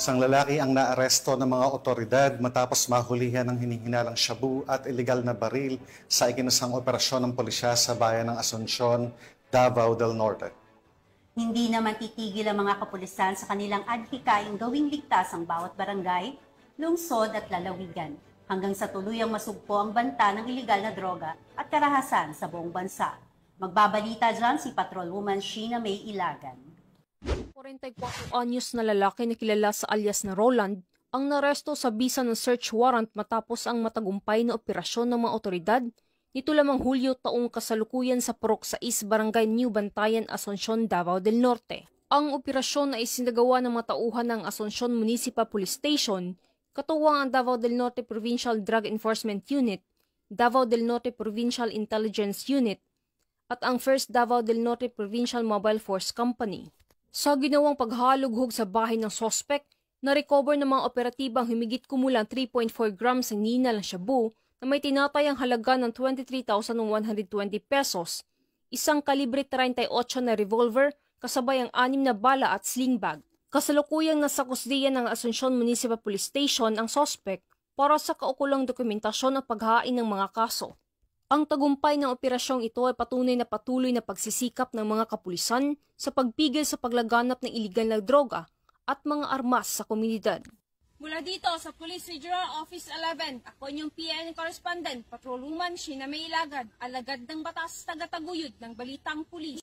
Isang lalaki ang naaresto ng mga otoridad matapos mahulihan ng hinihinalang shabu at ilegal na baril sa ikinasang operasyon ng pulisya sa bayan ng Asuncion, Davao del Norte. Hindi naman titigil ang mga kapulisan sa kanilang adhikaing gawing ligtas ang bawat barangay, lungsod at lalawigan, hanggang sa tuluyang masugpo ang banta ng ilegal na droga at karahasan sa buong bansa. Magbabalita dyan si Patrolwoman Sheena May Ilagan. 44 anyos na lalaki na kilala sa alias na Roland ang naresto sa bisa ng search warrant matapos ang matagumpay na operasyon ng mga otoridad nito lamang Hulyo taong kasalukuyan sa Purok 6 Barangay New Bantayan, Asuncion, Davao del Norte. Ang operasyon ay isinagawa ng mga tauhan ng Asuncion Municipal Police Station, katuwang ang Davao del Norte Provincial Drug Enforcement Unit, Davao del Norte Provincial Intelligence Unit, at ang 1st Davao del Norte Provincial Mobile Force Company. Sa ginawang paghalughog sa bahay ng sospek, na-recover ng mga operatibang humigit kumulang 3.4 grams ng ninal ng shabu na may tinatayang halaga ng 23,120 pesos, isang kalibre 38 na revolver kasabay ang 6 na bala at sling bag. Kasalukuyang nasa kusdiyan ng Asuncion Municipal Police Station ang sospek para sa kaukulang dokumentasyon at paghain ng mga kaso. Ang tagumpay ng operasyong ito ay patunay na pagsisikap ng mga kapulisan sa pagpigil sa paglaganap ng iligal na droga at mga armas sa komunidad. Mula dito sa Police Regional Office 11, ako inyong PN Correspondent, Patrolwoman Sheena May Ilagan, alagad ng batas tagataguyod ng Balitang Pulis.